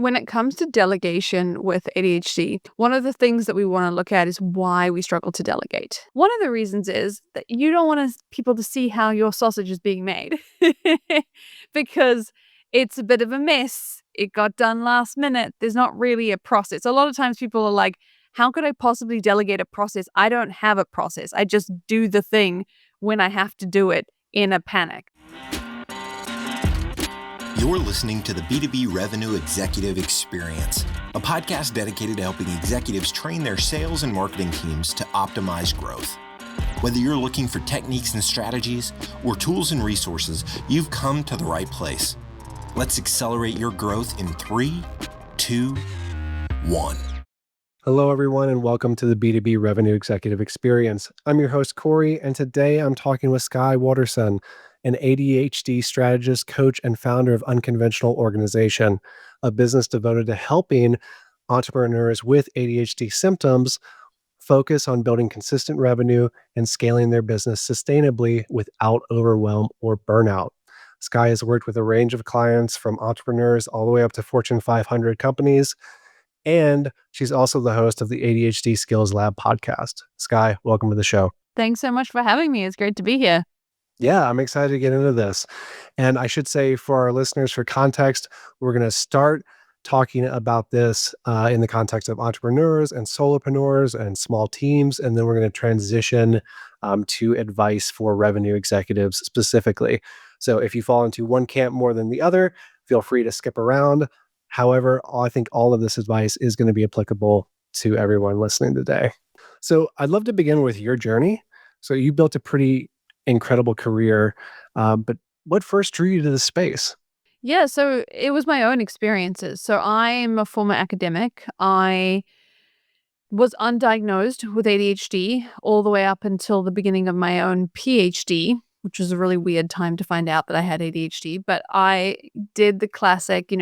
when it comes to delegation with ADHD, one of the things that we want to look at is why we struggle to delegate. One of the reasons is that you don't want people to see how your sausage is being made because it's a bit of a mess. It got done last minute. There's not really a process. A lot of times people are like, how could I possibly delegate a process? I don't have a process. I just do the thing when I have to do it in a panic. You're listening to the B2B Revenue Executive Experience, a podcast dedicated to helping executives train their sales and marketing teams to optimize growth. Whether you're looking for techniques and strategies or tools and resources, you've come to the right place. Let's accelerate your growth in 3, 2, 1. Hello, everyone, and welcome to the B2B Revenue Executive Experience. I'm your host, Cory, and today I'm talking with Skye Waterson, an ADHD strategist, coach, and founder of Unconventional Organization, a business devoted to helping entrepreneurs with ADHD symptoms focus on building consistent revenue and scaling their business sustainably without overwhelm or burnout. Skye has worked with a range of clients from entrepreneurs all the way up to Fortune 500 companies, and she's also the host of the ADHD Skills Lab podcast. Skye, welcome to the show. Thanks so much for having me. It's great to be here. Yeah, I'm excited to get into this. And I should say for our listeners, for context, we're going to start talking about this in the context of entrepreneurs and solopreneurs and small teams. And then we're going to transition to advice for revenue executives specifically. So if you fall into one camp more than the other, feel free to skip around. However, I think all of this advice is going to be applicable to everyone listening today. So I'd love to begin with your journey. So you built a pretty incredible career, but what first drew you to this space? Yeah, so it was my own experiences. So I'm a former academic. I was undiagnosed with ADHD all the way up until the beginning of my own PhD, which was a really weird time to find out that I had ADHD. But I did the classic,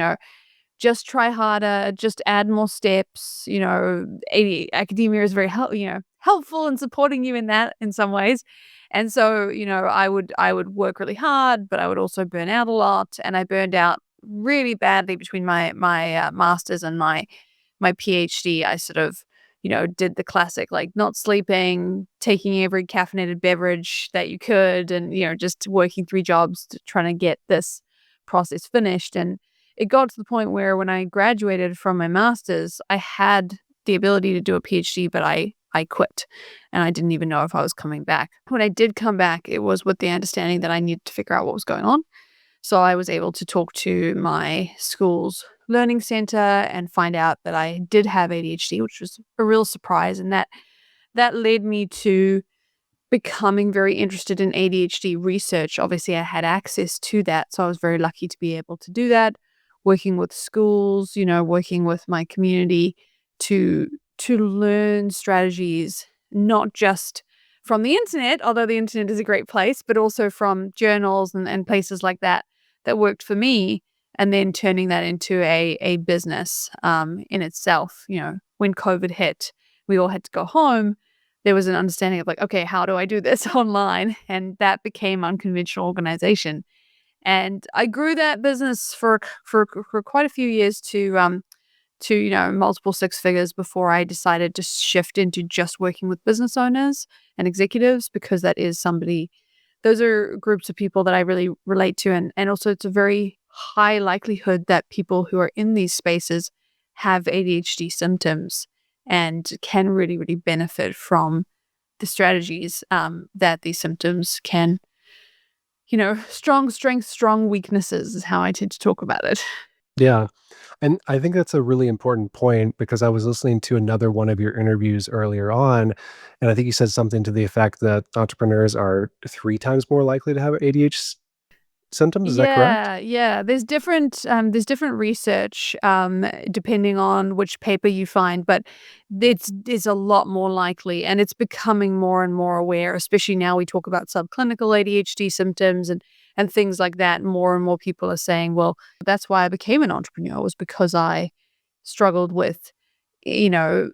just try harder, just add more steps. Academia is very helpful in supporting you in that in some ways. And so, I would work really hard, but I would also burn out a lot. And I burned out really badly between my master's and my PhD. I sort of, did the classic, like not sleeping, taking every caffeinated beverage that you could, and, just working 3 jobs trying to get this process finished. And it got to the point where when I graduated from my master's, I had the ability to do a PhD, but I quit and I didn't even know if I was coming back. When I did come back, it was with the understanding that I needed to figure out what was going on. So I was able to talk to my school's learning center and find out that I did have ADHD, which was a real surprise. And that led me to becoming very interested in ADHD research. Obviously, I had access to that. So I was very lucky to be able to do that, working with schools, working with my community to learn strategies, not just from the internet, although the internet is a great place, but also from journals and places like that worked for me, and then turning that into a business in itself. When COVID hit, we all had to go home. There was an understanding of like, okay, how do I do this online? And that became Unconventional Organization. And I grew that business for quite a few years to multiple 6 figures before I decided to shift into just working with business owners and executives, because those are groups of people that I really relate to. And also it's a very high likelihood that people who are in these spaces have ADHD symptoms and can really, really benefit from the strategies that these symptoms can, strong strengths, strong weaknesses is how I tend to talk about it. Yeah. And I think that's a really important point, because I was listening to another one of your interviews earlier on, and I think you said something to the effect that entrepreneurs are 3 times more likely to have ADHD symptoms. Is that correct? Yeah. There's different research depending on which paper you find, but it's a lot more likely, and it's becoming more and more aware, especially now we talk about subclinical ADHD symptoms and things like that. More and more people are saying, well, that's why I became an entrepreneur, was because I struggled with, energy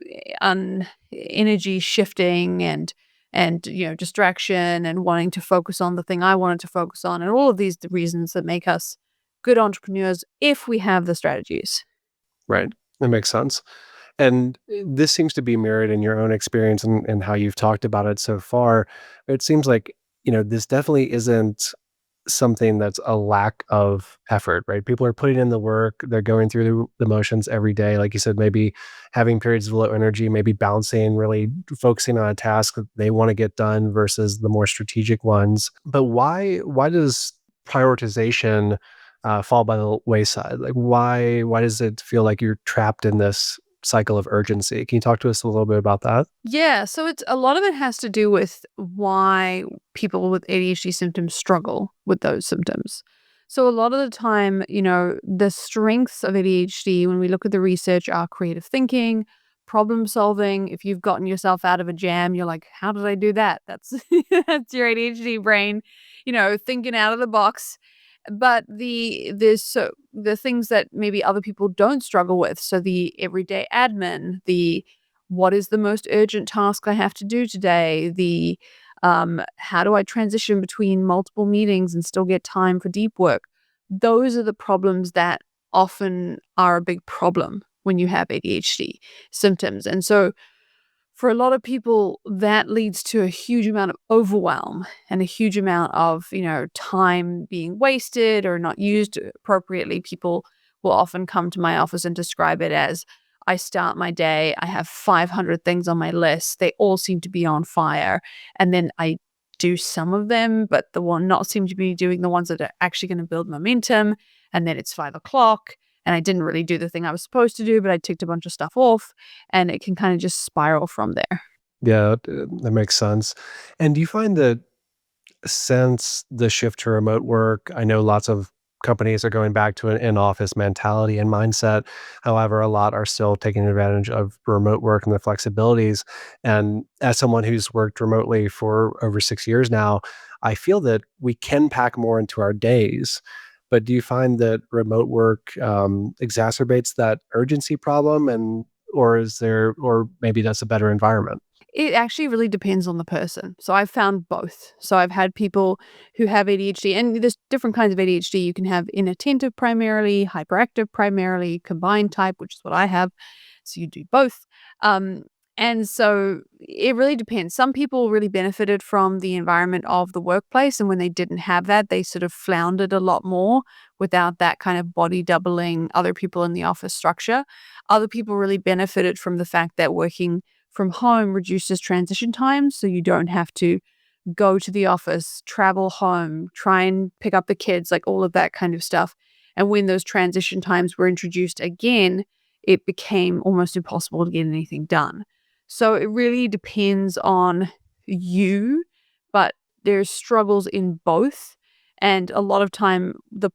shifting and distraction and wanting to focus on the thing I wanted to focus on, and all of these reasons that make us good entrepreneurs if we have the strategies. Right. That makes sense. And this seems to be mirrored in your own experience and how you've talked about it so far. It seems like, this definitely isn't something that's a lack of effort, right? People are putting in the work, they're going through the motions every day. Like you said, maybe having periods of low energy, maybe bouncing, really focusing on a task that they want to get done versus the more strategic ones. But why does prioritization fall by the wayside? Like why does it feel like you're trapped in this cycle of urgency? Can you talk to us a little bit about that? Yeah, so it's a lot of it has to do with why people with ADHD symptoms struggle with those symptoms. So a lot of the time, the strengths of ADHD, when we look at the research, are creative thinking, problem solving. If you've gotten yourself out of a jam, you're like, how did I do that? That's that's your ADHD brain, thinking out of the box. But the things that maybe other people don't struggle with, so the everyday admin, the what is the most urgent task I have to do today, the how do I transition between multiple meetings and still get time for deep work, those are the problems that often are a big problem when you have ADHD symptoms. And so for a lot of people, that leads to a huge amount of overwhelm and a huge amount of, time being wasted or not used appropriately. People will often come to my office and describe it as, I start my day, I have 500 things on my list. They all seem to be on fire. And then I do some of them, but the one not seem to be doing the ones that are actually going to build momentum. And then it's 5 o'clock and I didn't really do the thing I was supposed to do, but I ticked a bunch of stuff off, and it can kind of just spiral from there. Yeah, that makes sense. And do you find that since the shift to remote work, I know lots of companies are going back to an in-office mentality and mindset. However, a lot are still taking advantage of remote work and the flexibilities. And as someone who's worked remotely for over 6 years now, I feel that we can pack more into our days. But do you find that remote work exacerbates that urgency problem, or maybe that's a better environment? It actually really depends on the person. So I've found both. So I've had people who have ADHD, and there's different kinds of ADHD. You can have inattentive primarily, hyperactive primarily, combined type, which is what I have. So you do both. Um, and so it really depends. Some people really benefited from the environment of the workplace. And when they didn't have that, they sort of floundered a lot more without that kind of body doubling other people in the office structure. Other people really benefited from the fact that working from home reduces transition times, so you don't have to go to the office, travel home, try and pick up the kids, like all of that kind of stuff. And when those transition times were introduced again, it became almost impossible to get anything done. So it really depends on you, but there's struggles in both. And a lot of time, the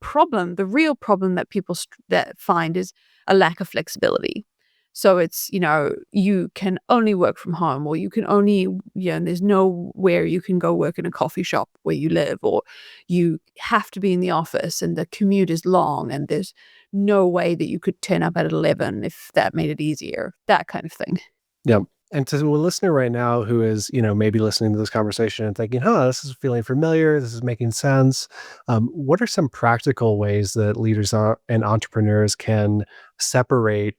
real problem that people that find is a lack of flexibility. So it's, you can only work from home, or you can only, there's nowhere you can go work in a coffee shop where you live, or you have to be in the office and the commute is long and there's no way that you could turn up at 11 if that made it easier, that kind of thing. Yeah. And to a listener right now who is, maybe listening to this conversation and thinking, this is feeling familiar, this is making sense. What are some practical ways that leaders and entrepreneurs can separate,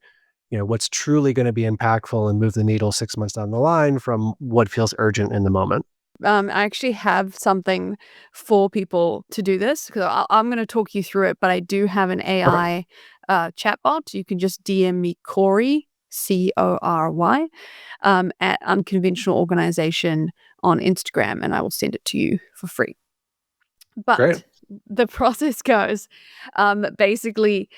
what's truly going to be impactful and move the needle 6 months down the line from what feels urgent in the moment? I actually have something for people to do this, because I'm going to talk you through it, but I do have an Perfect. AI chatbot. You can just DM me Cory, Cory, at Unconventional Organization on Instagram, and I will send it to you for free. Great. But the process goes, basically,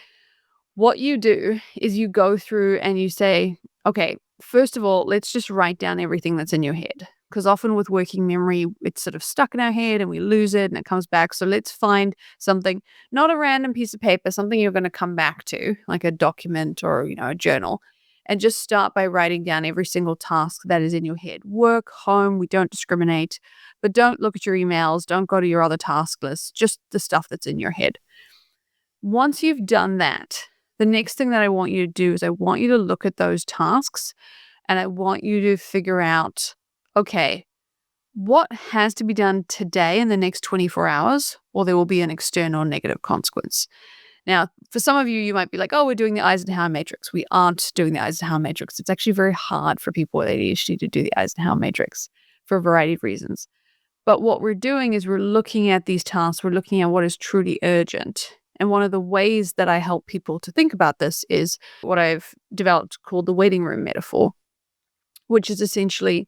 what you do is you go through and you say, okay, first of all, let's just write down everything that's in your head. Because often with working memory, it's sort of stuck in our head and we lose it and it comes back. So let's find something, not a random piece of paper, something you're going to come back to, like a document or, a journal. And just start by writing down every single task that is in your head. Work, home, we don't discriminate. But don't look at your emails. Don't go to your other task list. Just the stuff that's in your head. Once you've done that, the next thing that I want you to do is I want you to look at those tasks and I want you to figure out, okay, what has to be done today in the next 24 hours, or there will be an external negative consequence. Now, for some of you, you might be like, oh, we're doing the Eisenhower matrix. We aren't doing the Eisenhower matrix. It's actually very hard for people with ADHD to do the Eisenhower matrix for a variety of reasons. But what we're doing is we're looking at these tasks. We're looking at what is truly urgent. And one of the ways that I help people to think about this is what I've developed called the waiting room metaphor, which is essentially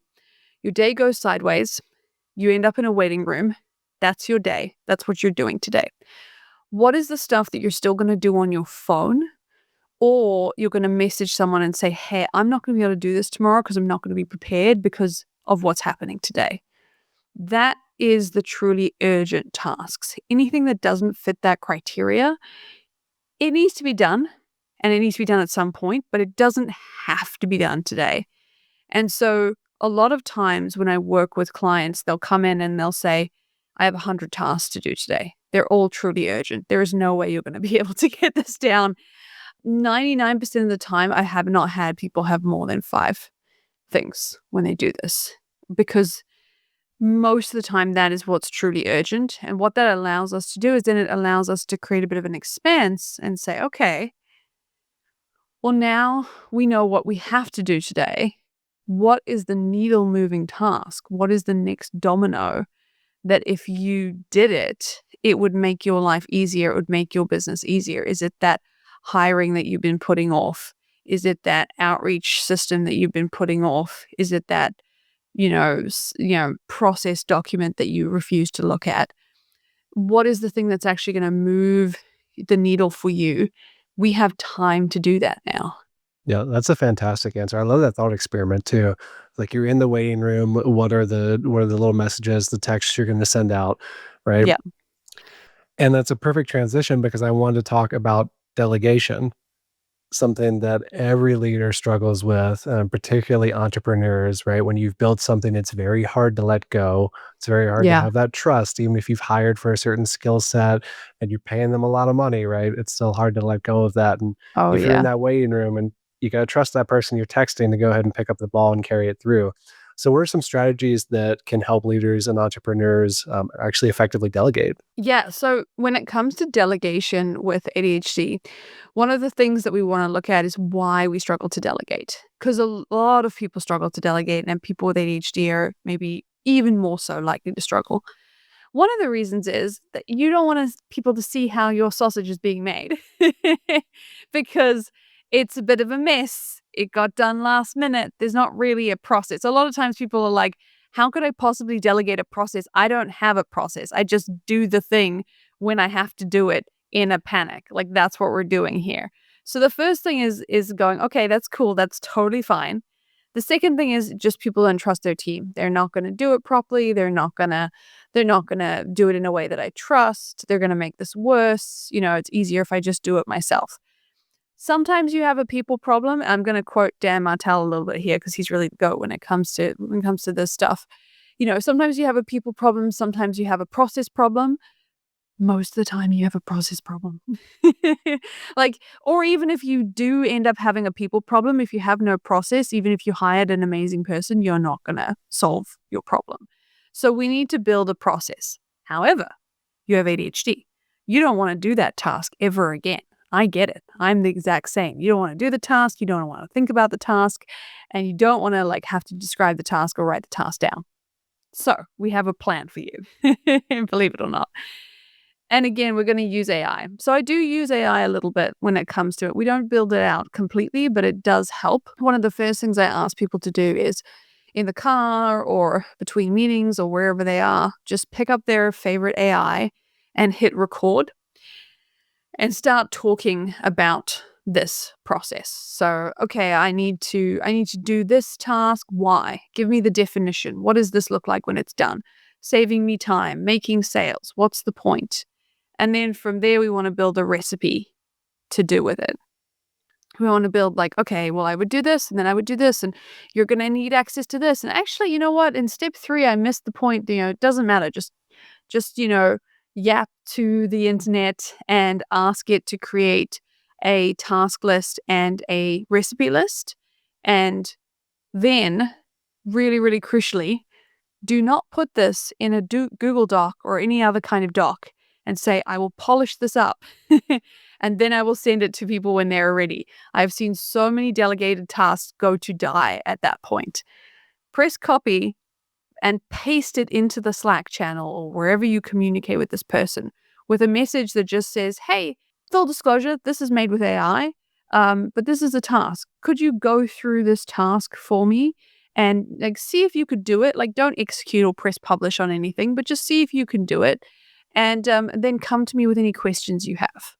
your day goes sideways. You end up in a waiting room. That's your day. That's what you're doing today. What is the stuff that you're still going to do on your phone, or you're going to message someone and say, hey, I'm not going to be able to do this tomorrow because I'm not going to be prepared because of what's happening today. That is the truly urgent tasks. Anything that doesn't fit that criteria, it needs to be done, and it needs to be done at some point, but it doesn't have to be done today. And so a lot of times when I work with clients, they'll come in and they'll say, I have 100 tasks to do today. They're all truly urgent. There is no way you're going to be able to get this down. 99% of the time, I have not had people have more than 5 things when they do this, because most of the time that is what's truly urgent. And what that allows us to do is then it allows us to create a bit of an expanse and say, okay, well, now we know what we have to do today. What is the needle moving task? What is the next domino that if you did it, it would make your life easier, it would make your business easier? Is it that hiring that you've been putting off? Is it that outreach system that you've been putting off? Is it that, process document that you refuse to look at? What is the thing that's actually going to move the needle for you? We have time to do that now. Yeah, that's a fantastic answer. I love that thought experiment too. Like, you're in the waiting room. What are the little messages, the texts you're going to send out, right? Yeah. And that's a perfect transition because I wanted to talk about delegation, something that every leader struggles with, particularly entrepreneurs, right? When you've built something, it's very hard to let go. It's very hard to Yeah. have that trust, even if you've hired for a certain skill set and you're paying them a lot of money, right? It's still hard to let go of that. And Oh, if you're in yeah. that waiting room, and you got to trust that person you're texting to go ahead and pick up the ball and carry it through. So, what are some strategies that can help leaders and entrepreneurs actually effectively delegate? Yeah. So when it comes to delegation with ADHD, one of the things that we want to look at is why we struggle to delegate. Because a lot of people struggle to delegate, and people with ADHD are maybe even more so likely to struggle. One of the reasons is that you don't want people to see how your sausage is being made because it's a bit of a mess. It got done last minute. There's not really a process. A lot of times people are like, how could I possibly delegate a process? I don't have a process. I just do the thing when I have to do it in a panic. Like, that's what we're doing here. So the first thing is going, okay, that's cool. That's totally fine. The second thing is just people don't trust their team. They're not going to do it properly. They're not going to do it in a way that I trust. They're going to make this worse. It's easier if I just do it myself. Sometimes you have a people problem. I'm going to quote Dan Martell a little bit here because he's really the GOAT when it comes to this stuff. Sometimes you have a people problem. Sometimes you have a process problem. Most of the time you have a process problem. Or even if you do end up having a people problem, if you have no process, even if you hired an amazing person, you're not going to solve your problem. So we need to build a process. However, you have ADHD. You don't want to do that task ever again. I get it. I'm the exact same. You don't want to do the task. You don't want to think about the task, and you don't want to have to describe the task or write the task down. So we have a plan for you, believe it or not. And again, we're going to use AI. So I do use AI a little bit when it comes to it. We don't build it out completely, but it does help. One of the first things I ask people to do is in the car or between meetings or wherever they are, just pick up their favorite AI and hit record and start talking about this process. So, okay, I need to do this task. Why? Give me the definition. What does this look like when it's done? Saving me time, making sales. What's the point? And then from there, we want to build a recipe to do with it. We want to build okay, well, I would do this, and then I would do this, and you're going to need access to this. And actually, you know what? In step 3, I missed the point. It doesn't matter. Just yap to the internet and ask it to create a task list and a recipe list. And then, really, really crucially, do not put this in a Google Doc or any other kind of doc and say, I will polish this up and then I will send it to people when they're ready. I've seen so many delegated tasks go to die at that point. Press copy and paste it into the Slack channel or wherever you communicate with this person with a message that just says, hey, full disclosure, this is made with AI, but this is a task. Could you go through this task for me and see if you could do it? Don't execute or press publish on anything, but just see if you can do it. And then come to me with any questions you have.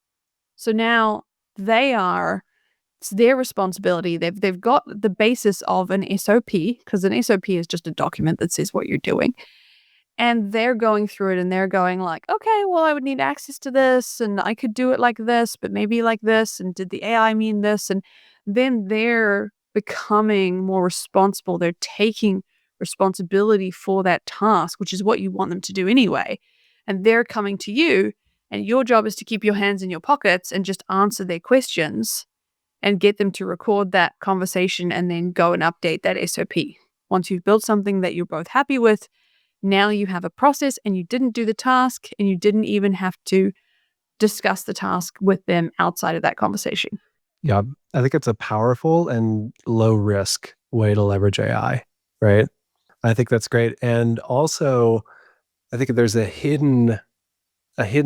So now it's their responsibility. They've got the basis of an SOP, because an SOP is just a document that says what you're doing. And they're going through it and they're going okay, well, I would need access to this and I could do it like this, but maybe like this. And did the AI mean this? And then they're becoming more responsible. They're taking responsibility for that task, which is what you want them to do anyway. And they're coming to you, and your job is to keep your hands in your pockets and just answer their questions and get them to record that conversation and then go and update that SOP. Once you've built something that you're both happy with, now you have a process and you didn't do the task and you didn't even have to discuss the task with them outside of that conversation. Yeah, I think it's a powerful and low risk way to leverage AI, right? I think that's great. And also, I think there's a hidden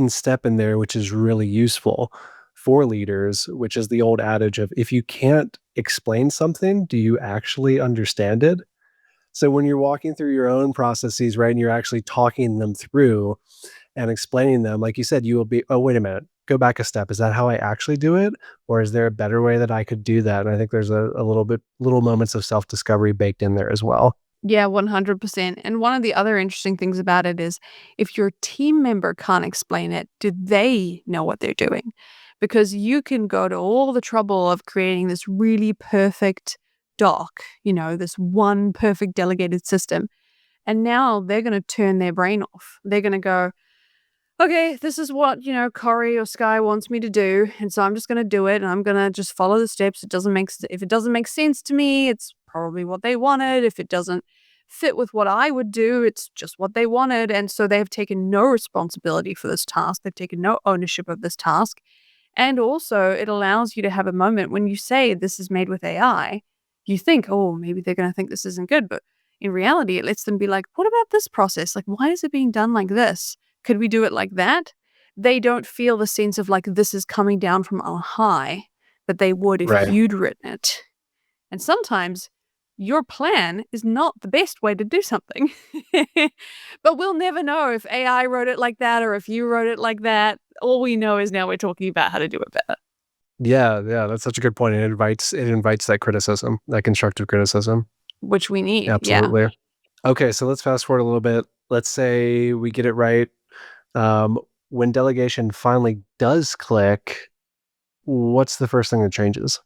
step in there, which is really useful for leaders, which is the old adage of, if you can't explain something, do you actually understand it? So when you're walking through your own processes, right, and you're actually talking them through and explaining them, like you said, you will be, oh, wait a minute, go back a step. Is that how I actually do it? Or is there a better way that I could do that? And I think there's a little moments of self-discovery baked in there as well. Yeah, 100%. And one of the other interesting things about it is, if your team member can't explain it, do they know what they're doing? Because you can go to all the trouble of creating this really perfect doc, this one perfect delegated system. And now they're going to turn their brain off. They're going to go, okay, this is what, Cory or Skye wants me to do. And so I'm just going to do it. And I'm going to just follow the steps. If it doesn't make sense to me, it's probably what they wanted. If it doesn't fit with what I would do, it's just what they wanted. And so they've taken no responsibility for this task. They've taken no ownership of this task. And also, it allows you to have a moment when you say this is made with AI, you think, oh, maybe they're going to think this isn't good. But in reality, it lets them be like, what about this process? Why is it being done like this? Could we do it like that? They don't feel the sense of this is coming down from on high that they would if Right. you'd written it. And sometimes your plan is not the best way to do something. But we'll never know if AI wrote it like that or if you wrote it like that. All we know is now we're talking about how to do it better. Yeah, that's such a good point. It invites that criticism, that constructive criticism. Which we need. Absolutely. Yeah. Okay, so let's fast forward a little bit. Let's say we get it right. When delegation finally does click, what's the first thing that changes?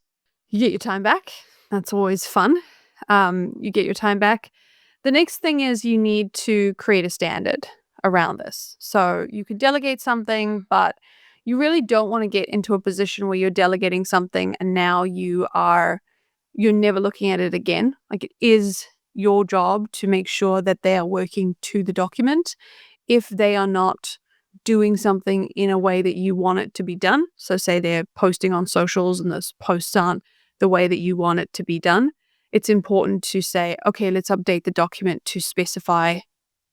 You get your time back. That's always fun. You get your time back. The next thing is you need to create a standard around this. So you could delegate something, but you really don't want to get into a position where you're delegating something and now you're never looking at it again. It is your job to make sure that they are working to the document. If they are not doing something in a way that you want it to be done, so say they're posting on socials and those posts aren't the way that you want it to be done, it's important to say, okay, let's update the document to specify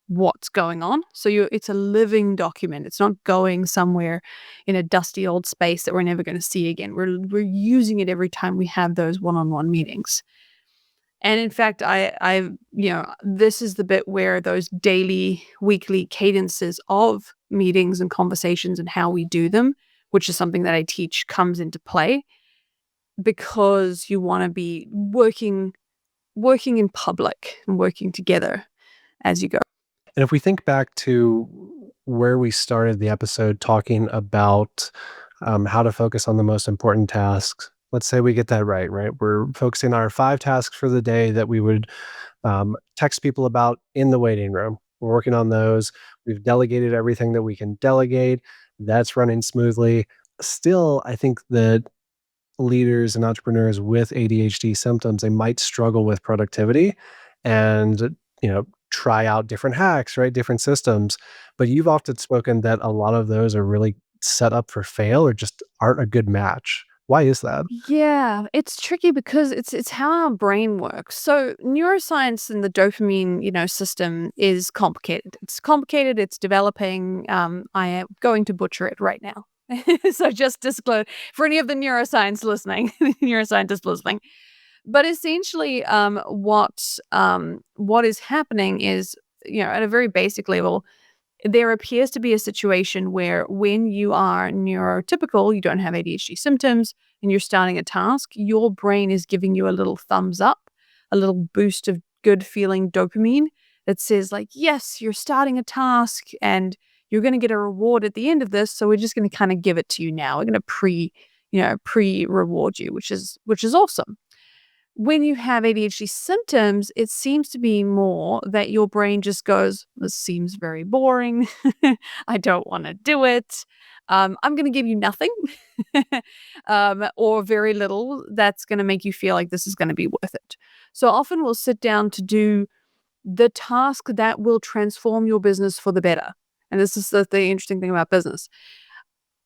what's going on. So it's a living document. It's not going somewhere in a dusty old space that we're never going to see again. We're using it every time we have those one-on-one meetings. And in fact, this is the bit where those daily, weekly cadences of meetings and conversations and how we do them, which is something that I teach, comes into play, because you want to be working in public and working together as you go. And if we think back to where we started the episode talking about how to focus on the most important tasks, let's say we get that right? We're focusing on our 5 tasks for the day that we would text people about in the waiting room. We're working on those. We've delegated everything that we can delegate. That's running smoothly. Still, I think that leaders and entrepreneurs with ADHD symptoms, they might struggle with productivity and, try out different hacks, right? Different systems. But you've often spoken that a lot of those are really set up for fail or just aren't a good match. Why is that? Yeah, it's tricky because it's how our brain works. So neuroscience and the dopamine, system is complicated. It's complicated, it's developing. I am going to butcher it right now. So just disclose for any of the neuroscience listening, neuroscientists listening. But essentially, what is happening is, at a very basic level, there appears to be a situation where when you are neurotypical, you don't have ADHD symptoms, and you're starting a task, your brain is giving you a little thumbs up, a little boost of good feeling dopamine that says like, yes, you're starting a task and you're going to get a reward at the end of this. So we're just going to kind of give it to you now. We're going to pre-reward you, which is awesome. When you have ADHD symptoms, it seems to be more that your brain just goes, this seems very boring. I don't want to do it. I'm going to give you nothing or very little that's going to make you feel like this is going to be worth it. So often we'll sit down to do the task that will transform your business for the better. And this is the interesting thing about business.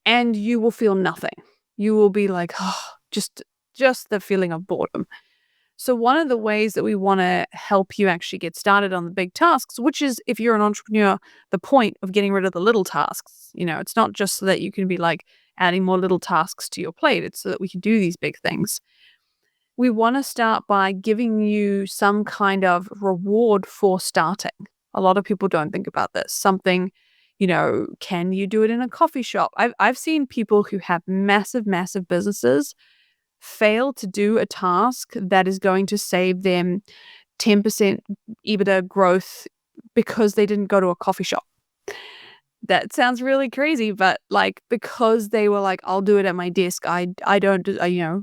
And you will feel nothing. You will be like, oh, just the feeling of boredom. So one of the ways that we want to help you actually get started on the big tasks, which is if you're an entrepreneur, the point of getting rid of the little tasks, it's not just so that you can be like adding more little tasks to your plate. It's so that we can do these big things. We want to start by giving you some kind of reward for starting. A lot of people don't think about this. Something, can you do it in a coffee shop? I've seen people who have massive, massive businesses fail to do a task that is going to save them 10% EBITDA growth because they didn't go to a coffee shop. That sounds really crazy, but because they were like, I'll do it at my desk. I don't,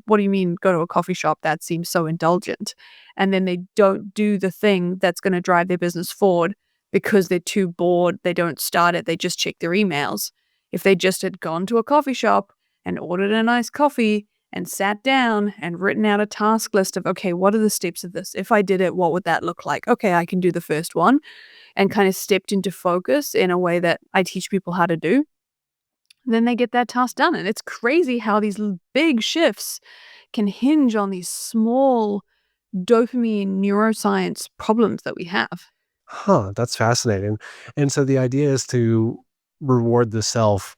what do you mean go to a coffee shop? That seems so indulgent. And then they don't do the thing that's going to drive their business forward because they're too bored. They don't start it. They just check their emails. If they just had gone to a coffee shop and ordered a nice coffee and sat down and written out a task list of, okay, what are the steps of this? If I did it, what would that look like? Okay, I can do the first one, and kind of stepped into focus in a way that I teach people how to do. Then they get that task done. And it's crazy how these big shifts can hinge on these small dopamine neuroscience problems that we have. Huh, that's fascinating. And so the idea is to reward the self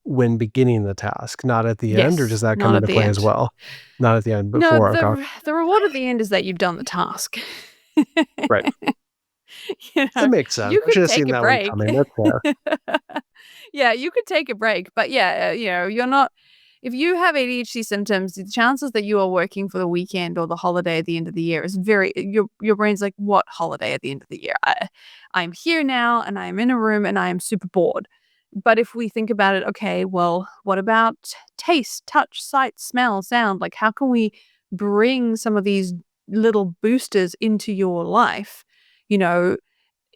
when beginning the task, not at the end, or does Yes, that come not at into the play as end. well? Not at the end, No, before, okay. the reward at the end is that you've done the task. Right. That makes sense. You I could should have take seen a that one break. coming, that's fair. Yeah, you could take a break, but yeah, you're not. If you have ADHD symptoms, the chances that you are working for the weekend or the holiday at the end of the year is your brain's like, what holiday at the end of the year? I'm here now and I'm in a room and I am super bored. But if we think about it, okay, well, what about taste, touch, sight, smell, sound? Like, how can we bring some of these little boosters into your life?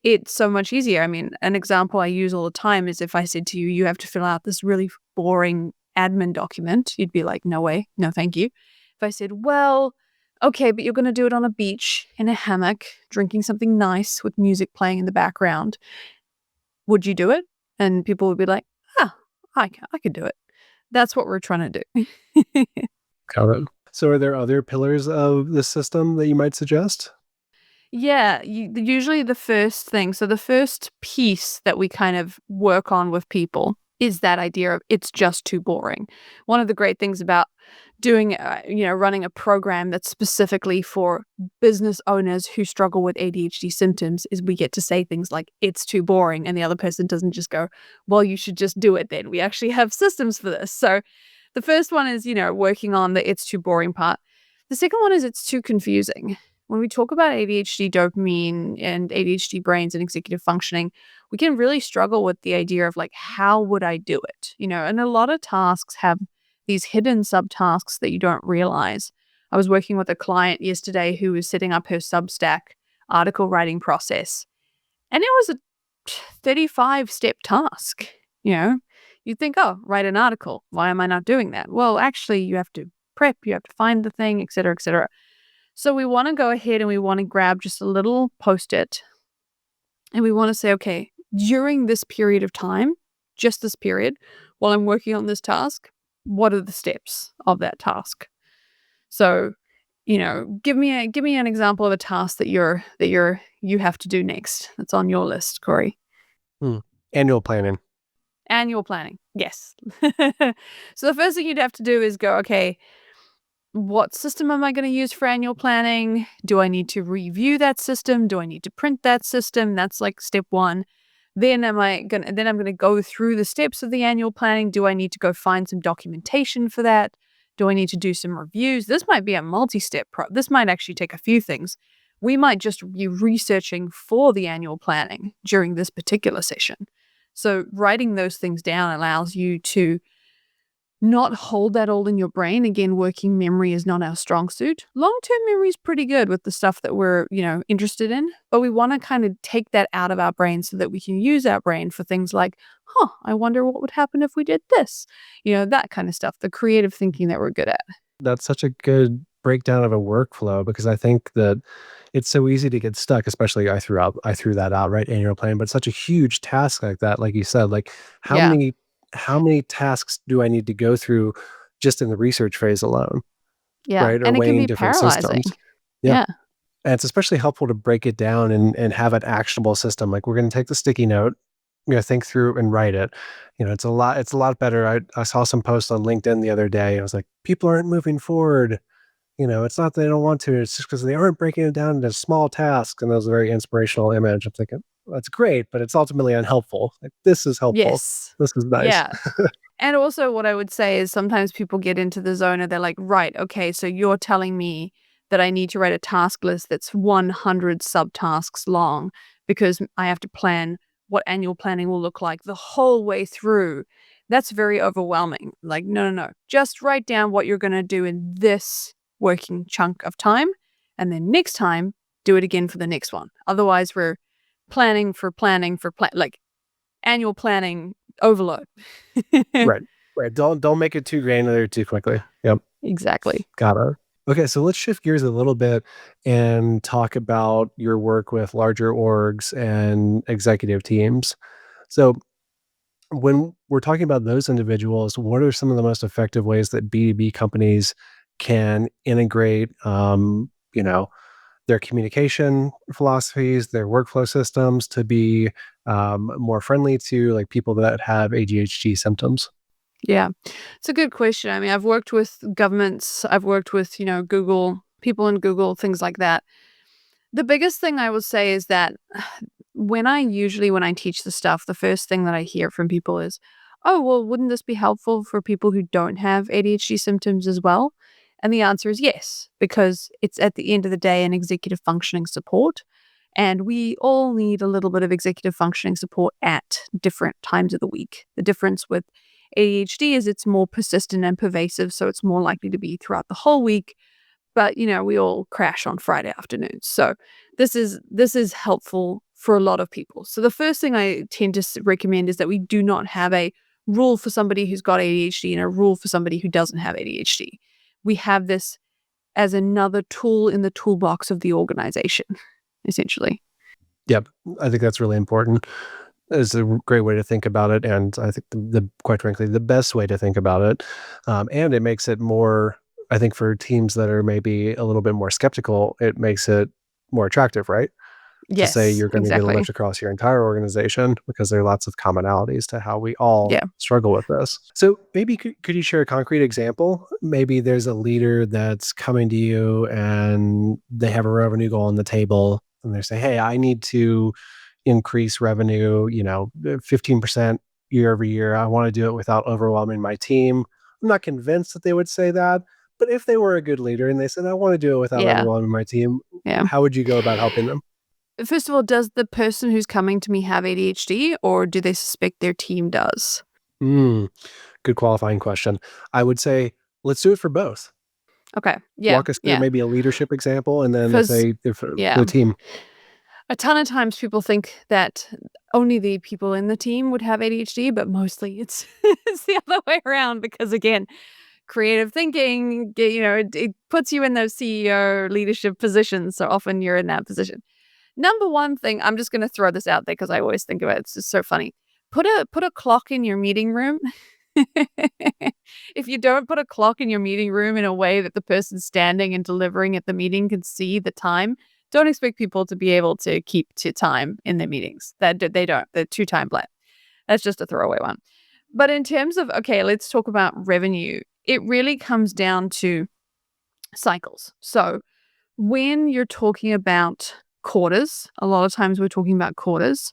It's so much easier. I mean, an example I use all the time is if I said to you, you have to fill out this really boring admin document, you'd be like, no way, no thank you. If I said, well, okay, but you're going to do it on a beach in a hammock, drinking something nice with music playing in the background, would you do it? And people would be like, I could do it. That's what we're trying to do. Got it. So are there other pillars of the system that you might suggest? Yeah, usually the first thing, so the first piece that we kind of work on with people is that idea of it's just too boring. One of the great things about doing, running a program that's specifically for business owners who struggle with ADHD symptoms is we get to say things like, it's too boring. And the other person doesn't just go, well, you should just do it then. We actually have systems for this. So the first one is, working on the it's too boring part. The second one is it's too confusing. When we talk about ADHD dopamine and ADHD brains and executive functioning, we can really struggle with the idea of like, how would I do it? And a lot of tasks have these hidden subtasks that you don't realize. I was working with a client yesterday who was setting up her Substack article writing process, and it was a 35-step task. You'd think, oh, write an article. Why am I not doing that? Well, actually, you have to prep, you have to find the thing, et cetera, et cetera. So we want to go ahead and we want to grab just a little Post-it, and we want to say, okay, during this period of time, just this period, while I'm working on this task, what are the steps of that task? So, give me an example of a task that you have to do next. That's on your list, Cory. Annual planning. Annual planning. Yes. So the first thing you'd have to do is go, okay, what system am I going to use for annual planning? Do I need to review that system? Do I need to print that system? That's like step one. Then I'm going to go through the steps of the annual planning. Do I need to go find some documentation for that? Do I need to do some reviews? This might be a multi-step this might actually take a few things. We might just be researching for the annual planning during this particular session. So writing those things down allows you to not hold that all in your brain. Again, working memory is not our strong suit. Long-term memory is pretty good with the stuff that we're, interested in, but we want to kind of take that out of our brain so that we can use our brain for things like, I wonder what would happen if we did this, that kind of stuff, the creative thinking that we're good at. That's such a good breakdown of a workflow, because I think that it's so easy to get stuck, especially I threw that out, right? Annual planning, but such a huge task like that, like you said, like how Yeah. many tasks do I need to go through just in the research phase alone, Yeah. right? Or And it can weighing be different paralyzing. systems. Yeah. And it's especially helpful to break it down and have an actionable system. Like, we're going to take the sticky note, think through and write it. It's a lot better. I saw some posts on LinkedIn the other day. I was like, people aren't moving forward. It's not that they don't want to, it's just because they aren't breaking it down into small tasks. And that was a very inspirational image. I'm thinking, that's great, but it's ultimately unhelpful. Like, this is helpful. Yes. This is nice. Yeah. And also what I would say is sometimes people get into the zone and they're like, right, okay, so you're telling me that I need to write a task list that's 100 subtasks long because I have to plan what annual planning will look like the whole way through. That's very overwhelming. Like, no. Just write down what you're going to do in this working chunk of time. And then next time, do it again for the next one. Otherwise, we're planning for like annual planning overload. Right. Don't make it too granular too quickly. Yep. Exactly. Got it. Okay, so let's shift gears a little bit and talk about your work with larger orgs and executive teams. So when we're talking about those individuals, what are some of the most effective ways that B2B companies can integrate, their communication philosophies, their workflow systems to be more friendly to like people that have ADHD symptoms? Yeah, it's a good question. I mean, I've worked with governments, I've worked with, Google, people in Google, things like that. The biggest thing I will say is that when I teach the stuff, the first thing that I hear from people is, oh, well, wouldn't this be helpful for people who don't have ADHD symptoms as well? And the answer is yes, because it's at the end of the day an executive functioning support. And we all need a little bit of executive functioning support at different times of the week. The difference with ADHD is it's more persistent and pervasive, so it's more likely to be throughout the whole week. But, we all crash on Friday afternoons. So this is helpful for a lot of people. So the first thing I tend to recommend is that we do not have a rule for somebody who's got ADHD and a rule for somebody who doesn't have ADHD. We have this as another tool in the toolbox of the organization, essentially. Yep. I think that's really important. It's a great way to think about it. And I think the quite frankly, the best way to think about it. And it makes it more, I think, for teams that are maybe a little bit more skeptical, it makes it more attractive, right? To say Yes, you're going to get a exactly. lift across your entire organization, because there are lots of commonalities to how we all Yeah. struggle with this. So maybe could you share a concrete example? Maybe there's a leader that's coming to you and they have a revenue goal on the table and they say, hey, I need to increase revenue, 15% year over year. I want to do it without overwhelming my team. I'm not convinced that they would say that, but if they were a good leader and they said, I want to do it without Yeah. overwhelming my team, Yeah. how would you go about helping them? First of all, does the person who's coming to me have ADHD, or do they suspect their team does? Good qualifying question. I would say, let's do it for both. Okay. Yeah. Walk us through Yeah. maybe a leadership example, and then Because, if for yeah, the team. a ton of times people think that only the people in the team would have ADHD, but mostly it's it's the other way around because, again, creative thinking, it puts you in those CEO leadership positions. So often you're in that position. Number one thing, I'm just going to throw this out there because I always think about it. It's just so funny. Put a clock in your meeting room If you don't put a clock in your meeting room in a way that the person standing and delivering at the meeting can see the time, don't expect people to be able to keep to time in their meetings. They don't. They're too time flat. That's just a throwaway one. But in terms of, okay, let's talk about revenue. It really comes down to cycles. So when you're talking about quarters, a lot of times we're talking about quarters,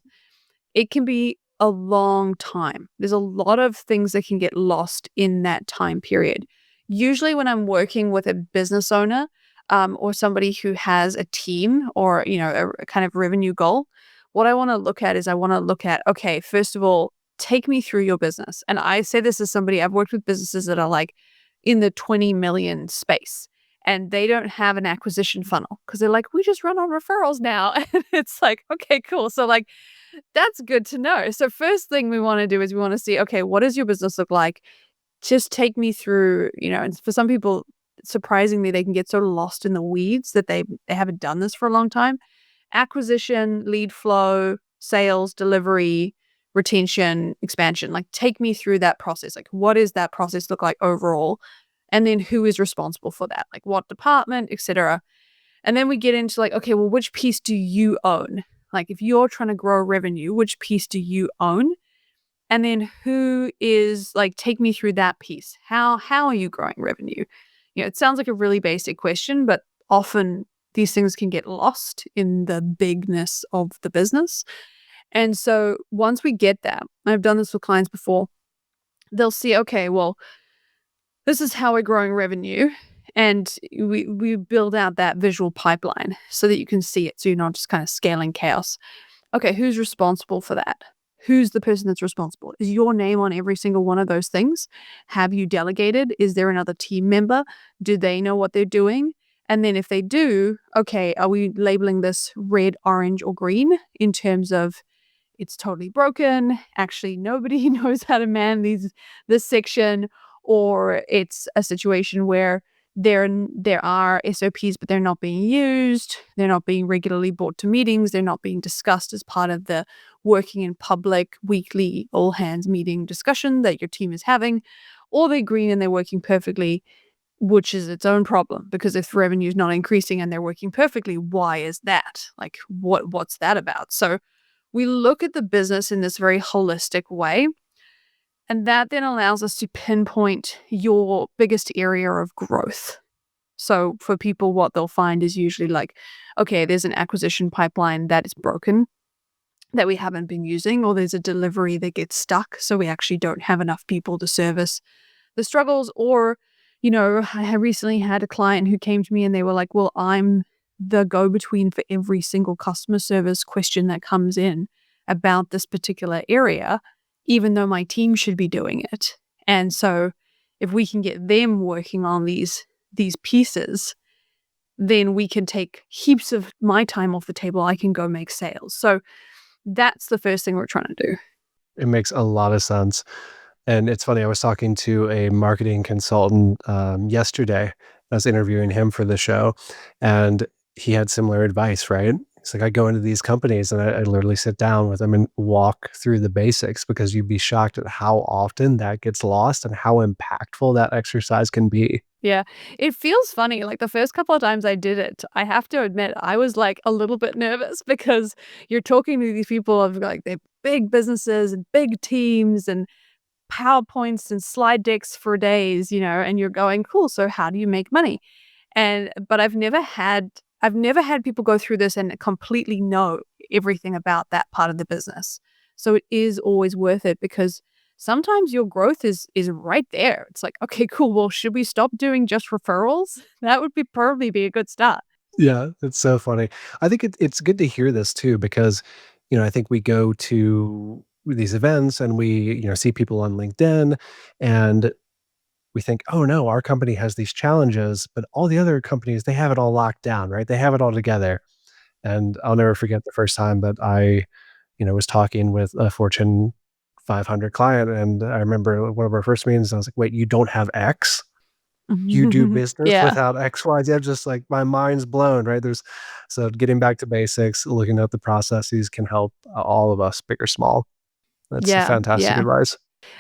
it can be a long time. There's a lot of things that can get lost in that time period. Usually when I'm working with a business owner or somebody who has a team or, a kind of revenue goal, what I want to look at is okay, first of all, take me through your business. And I say this as somebody, I've worked with businesses that are like in the 20 million space and they don't have an acquisition funnel because they're like, we just run on referrals now. And it's like, okay, cool. So like, that's good to know. So first thing we want to do is we want to see, okay, what does your business look like? Just take me through, and for some people, surprisingly, they can get so lost in the weeds that they haven't done this for a long time. Acquisition, lead flow, sales, delivery, retention, expansion, like take me through that process. Like what does that process look like overall? And then who is responsible for that? Like what department, etc. And then we get into like, okay, well, which piece do you own? Like if you're trying to grow revenue, which piece do you own? And then who is like, take me through that piece. How are you growing revenue? It sounds like a really basic question, but often these things can get lost in the bigness of the business. And so once we get that, I've done this with clients before, they'll see, okay, well, this is how we're growing revenue. And we build out that visual pipeline so that you can see it. So you're not just kind of scaling chaos. Okay, who's responsible for that? Who's the person that's responsible? Is your name on every single one of those things? Have you delegated? Is there another team member? Do they know what they're doing? And then if they do, okay, are we labeling this red, orange, or green in terms of it's totally broken, actually nobody knows how to man this section, or it's a situation where there are SOPs, but they're not being used. They're not being regularly brought to meetings. They're not being discussed as part of the working in public weekly all hands meeting discussion that your team is having. Or they're green and they're working perfectly, which is its own problem because if revenue is not increasing and they're working perfectly, why is that? Like what's that about? So we look at the business in this very holistic way. And that then allows us to pinpoint your biggest area of growth. So for people, what they'll find is usually like, okay, there's an acquisition pipeline that is broken that we haven't been using, or there's a delivery that gets stuck. So we actually don't have enough people to service the struggles. Or, I recently had a client who came to me and they were like, well, I'm the go-between for every single customer service question that comes in about this particular area, even though my team should be doing it. And so if we can get them working on these pieces, then we can take heaps of my time off the table. I can go make sales. So that's the first thing we're trying to do. It makes a lot of sense. And it's funny, I was talking to a marketing consultant yesterday. I was interviewing him for the show, and he had similar advice, right? It's like I go into these companies and I literally sit down with them and walk through the basics because you'd be shocked at how often that gets lost and how impactful that exercise can be. Yeah, it feels funny. Like the first couple of times I did it, I have to admit, I was like a little bit nervous because you're talking to these people of like they're big businesses and big teams and PowerPoints and slide decks for days, and you're going, cool, so how do you make money? But I've never had people go through this and completely know everything about that part of the business. So it is always worth it because sometimes your growth is right there. It's like, okay, cool. Well, should we stop doing just referrals? That would probably be a good start. Yeah, it's so funny. I think it's good to hear this too because, I think we go to these events and we, see people on LinkedIn and we think, oh no, our company has these challenges, but all the other companies, they have it all locked down, right? They have it all together. And I'll never forget the first time that I, was talking with a Fortune 500 client. And I remember one of our first meetings, I was like, wait, you don't have X? You do business Yeah. without X, Y, Z? Just like my mind's blown, right? So getting back to basics, looking at the processes can help all of us, big or small. That's Yeah. fantastic Yeah. advice.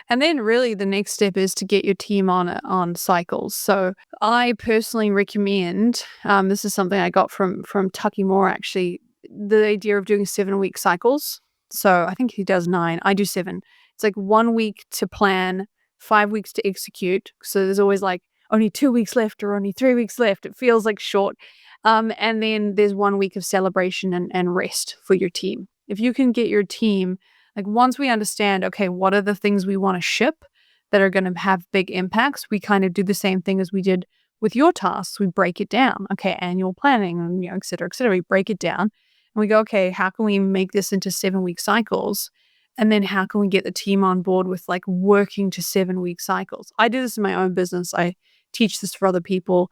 And then really the next step is to get your team on cycles. So I personally recommend, this is something I got from Tucky Moore actually, the idea of doing 7-week cycles. So I think he does 9, I do 7. It's like 1 week to plan, 5 weeks to execute. So there's always like only 2 weeks left or only 3 weeks left. It feels like short. And then there's 1 week of celebration and rest for your team. If you can get your team, like once we understand, okay, what are the things we want to ship that are going to have big impacts, we kind of do the same thing as we did with your tasks. We break it down. Okay, annual planning, and et cetera, et cetera. We break it down and we go, okay, how can we make this into 7-week cycles? And then how can we get the team on board with like working to 7-week cycles? I do this in my own business. I teach this for other people.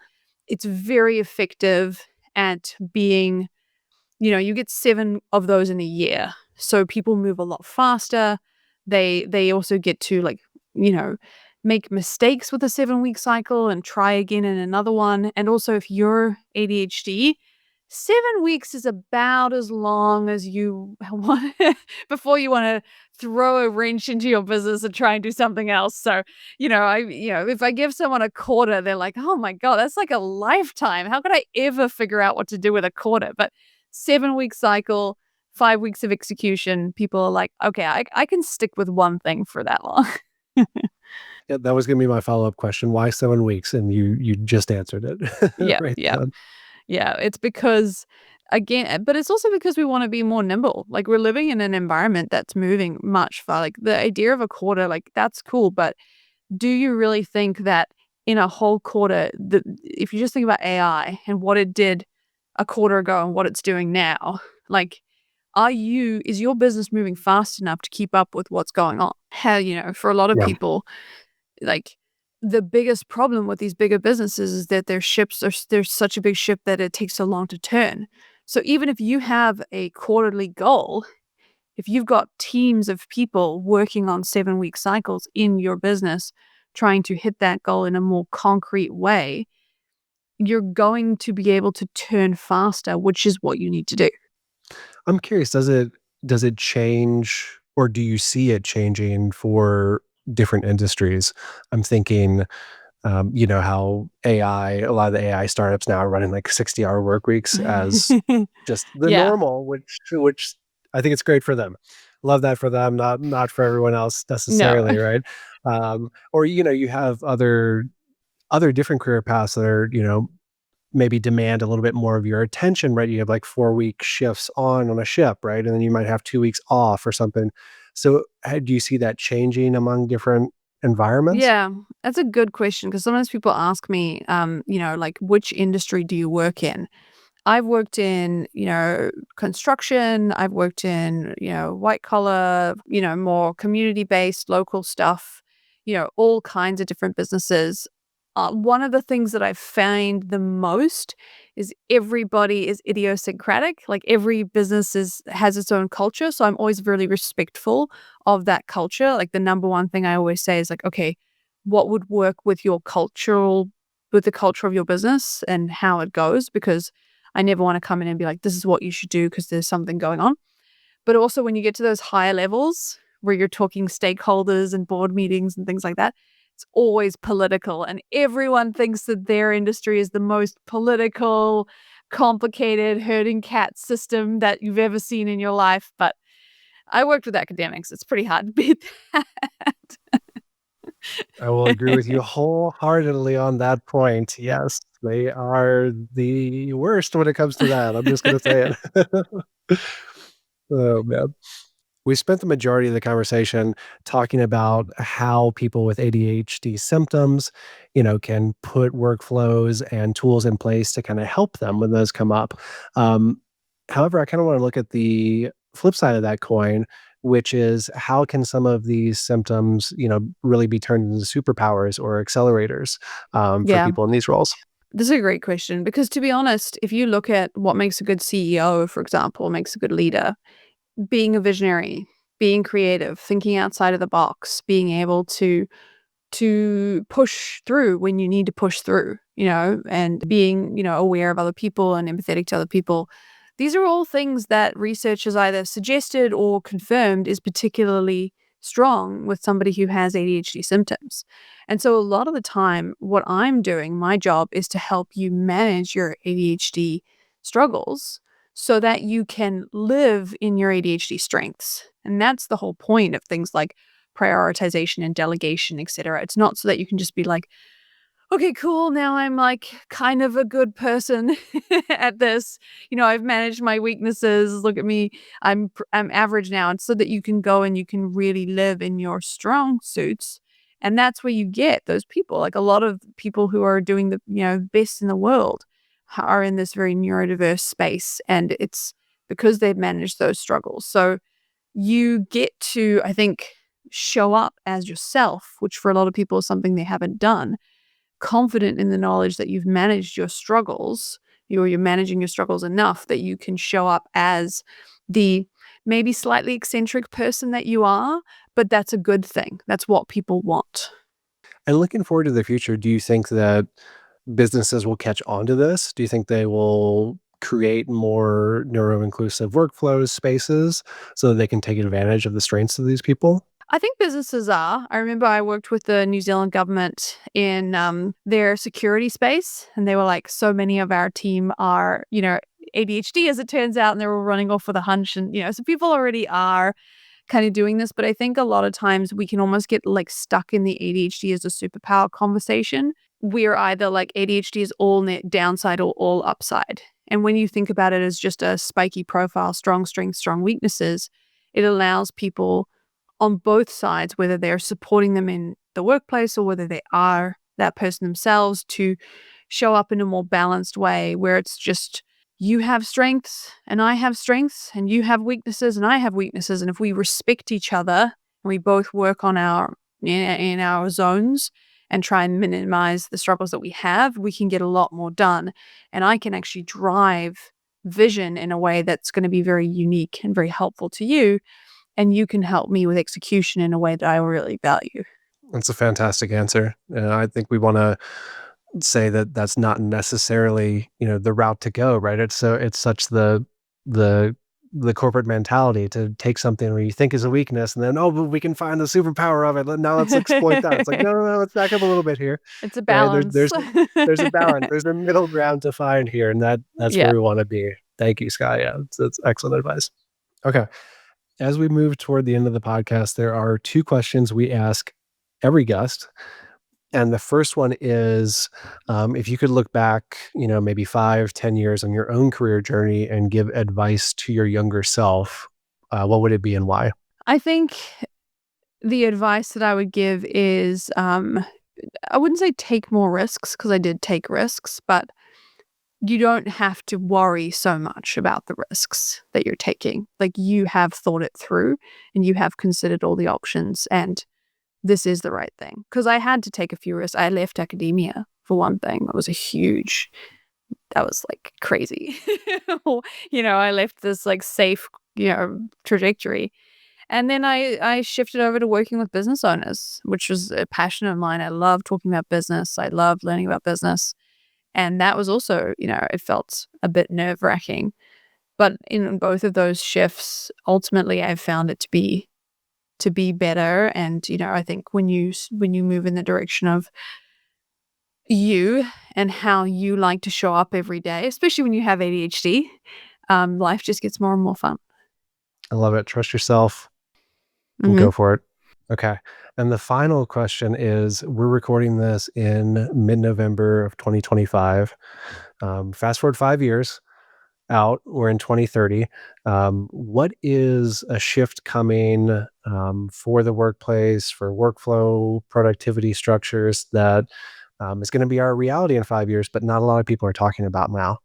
It's very effective at being, you get 7 of those in a year. So people move a lot faster. They also get to like, make mistakes with a 7-week cycle and try again in another one. And also if you're ADHD, 7 weeks is about as long as you want before you want to throw a wrench into your business and try and do something else. So, if I give someone a quarter, they're like, oh my God, that's like a lifetime. How could I ever figure out what to do with a quarter? But 7-week cycle, 5 weeks of execution, people are like, okay, I can stick with one thing for that long. Yeah, that was going to be my follow-up question. Why 7 weeks? And you just answered it. Yeah, Right yeah. then. Yeah, it's because, again, but it's also because we want to be more nimble. Like we're living in an environment that's moving much far. Like the idea of a quarter, like that's cool. But do you really think that in a whole quarter, if you just think about AI and what it did a quarter ago and what it's doing now, like is your business moving fast enough to keep up with what's going on? How, for a lot of Yeah. people, like the biggest problem with these bigger businesses is that their ships there's such a big ship that it takes so long to turn. So even if you have a quarterly goal, if you've got teams of people working on 7-week cycles in your business, trying to hit that goal in a more concrete way, you're going to be able to turn faster, which is what you need to do. I'm curious, does it change, or do you see it changing for different industries? I'm thinking, how a lot of the AI startups now are running like 60-hour work weeks as just the Yeah. normal, which I think it's great for them. Love that for them, not for everyone else No. necessarily, right? Or you have other different career paths that are, maybe demand a little bit more of your attention, right? You have like 4-week shifts on a ship, right? And then you might have 2 weeks off or something. So do you see that changing among different environments? Yeah, that's a good question because sometimes people ask me, like, which industry do you work in? I've worked in, construction. I've worked in, white collar, more community based local stuff, all kinds of different businesses. One of the things that I find the most is everybody is idiosyncratic. Like every business has its own culture. So I'm always really respectful of that culture. Like the number one thing I always say is like, okay, what would work with with the culture of your business and how it goes? Because I never want to come in and be like, this is what you should do because there's something going on. But also when you get to those higher levels where you're talking stakeholders and board meetings and things like that, it's always political. And everyone thinks that their industry is the most political, complicated herding cat system that you've ever seen in your life. But I worked with academics. It's pretty hard to beat that. I will agree with you wholeheartedly on that point. Yes, they are the worst when it comes to that. I'm just going to say it. Oh, man. We spent the majority of the conversation talking about how people with ADHD symptoms, can put workflows and tools in place to kind of help them when those come up. Um, However, I kind of want to look at the flip side of that coin, which is how can some of these symptoms, really be turned into superpowers or accelerators for Yeah, people in these roles? this is a great question because to be honest, if you look at what makes a good CEO, for example, makes a good leader, being a visionary, being creative, thinking outside of the box, being able to push through when you need to push through, and being, aware of other people and empathetic to other people. These are all things that research has either suggested or confirmed is particularly strong with somebody who has ADHD symptoms. And so a lot of the time, what I'm doing, my job is to help you manage your ADHD struggles so that you can live in your ADHD strengths. And that's the whole point of things like prioritization and delegation, etc. It's not so that you can just be like, okay, cool. Now I'm like kind of a good person at this. I've managed my weaknesses. Look at me. I'm average now. And so that you can go and you can really live in your strong suits. And that's where you get those people. Like a lot of people who are doing the, best in the world are in this very neurodiverse space. And it's because they've managed those struggles. So you get to, I think, show up as yourself, which for a lot of people is something they haven't done, confident in the knowledge that you've managed your struggles, you're managing your struggles enough that you can show up as the maybe slightly eccentric person that you are, but that's a good thing. That's what people want. And looking forward to the future, do you think that businesses will catch on to this? Do you think they will create more neuroinclusive workflows, spaces, so that they can take advantage of the strengths of these people? I think businesses are. I remember I worked with the New Zealand government in their security space, and they were like, so many of our team are, ADHD as it turns out, and they were running off with a hunch. And, so people already are kind of doing this. But I think a lot of times we can almost get like stuck in the ADHD as a superpower conversation. We're either like ADHD is all downside or all upside. And when you think about it as just a spiky profile, strong strengths, strong weaknesses, it allows people on both sides, whether they're supporting them in the workplace or whether they are that person themselves, to show up in a more balanced way where it's just you have strengths and I have strengths and you have weaknesses and I have weaknesses. And if we respect each other and we both work on in our zones and try and minimize the struggles that we have, we can get a lot more done. And I can actually drive vision in a way that's going to be very unique and very helpful to you. And you can help me with execution in a way that I really value. That's a fantastic answer. I think we want to say that that's not necessarily, the route to go, right? It's such the corporate mentality to take something where you think is a weakness and then, oh, but we can find the superpower of it. Now let's exploit that. It's like, no, let's back up a little bit here. It's a Right? balance. There's a balance. There's a middle ground to find here. And that's Yeah. where we want to be. Thank you, Skye. Yeah, that's excellent advice. Okay. As we move toward the end of the podcast, there are 2 questions we ask every guest. And the first one is, if you could look back, maybe 5-10 years on your own career journey and give advice to your younger self, what would it be and why? I think the advice that I would give is, I wouldn't say take more risks, because I did take risks, but you don't have to worry so much about the risks that you're taking. Like, you have thought it through and you have considered all the options, and this is the right thing. Because I had to take a few risks. I left academia for one thing. That was like crazy. I left this like safe, trajectory. And then I shifted over to working with business owners, which was a passion of mine. I love talking about business. I love learning about business. And that was also, it felt a bit nerve-wracking. But in both of those shifts, ultimately, I've found it to be better. And, I think when you move in the direction of you and how you like to show up every day, especially when you have ADHD, life just gets more and more fun. I love it. Trust yourself and go for it. Okay. And the final question is, we're recording this in mid-November of 2025. Fast forward 5 years out, we're in 2030. What is a shift coming for the workplace, for workflow, productivity structures that is going to be our reality in 5 years, but not a lot of people are talking about now?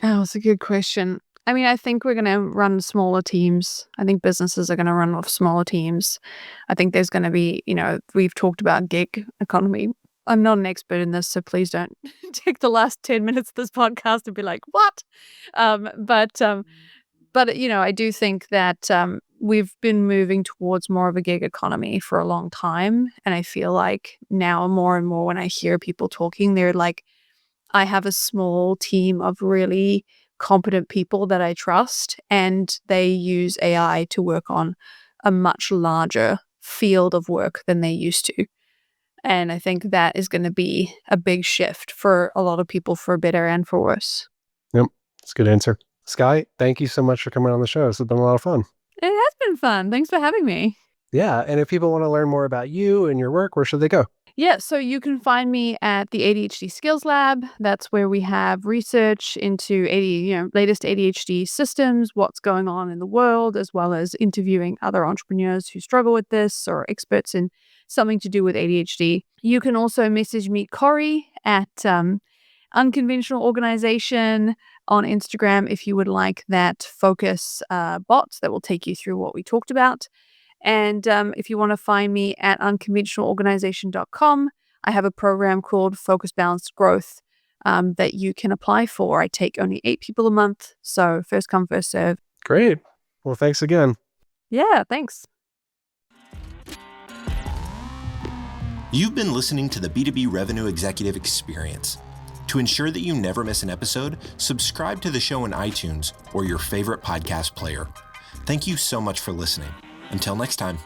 Oh, that's a good question. I mean, I think we're going to run smaller teams. I think businesses are going to run with smaller teams. I think there's going to be, we've talked about gig economy. I'm not an expert in this, so please don't take the last 10 minutes of this podcast and be like, what? But I do think that we've been moving towards more of a gig economy for a long time. And I feel like now more and more when I hear people talking, they're like, I have a small team of really competent people that I trust, and they use AI to work on a much larger field of work than they used to. And I think that is going to be a big shift for a lot of people, for better and for worse. Yep, that's a good answer. Skye, thank you so much for coming on the show. This has been a lot of fun. It has been fun. Thanks for having me. Yeah, and if people want to learn more about you and your work, where should they go? Yeah, so you can find me at the ADHD Skills Lab. That's where we have research into latest ADHD systems, what's going on in the world, as well as interviewing other entrepreneurs who struggle with this or experts in something to do with ADHD. You can also message me, Cory, at Unconventional Organisation on Instagram if you would like that focus bot that will take you through what we talked about. And if you want to find me at unconventionalorganization.com, I have a program called Focus Balanced Growth that you can apply for. I take only 8 people a month, so first come, first serve. Great. Well, thanks again. Yeah, thanks. You've been listening to the B2B Revenue Executive Experience. To ensure that you never miss an episode, subscribe to the show in iTunes or your favorite podcast player. Thank you so much for listening. Until next time.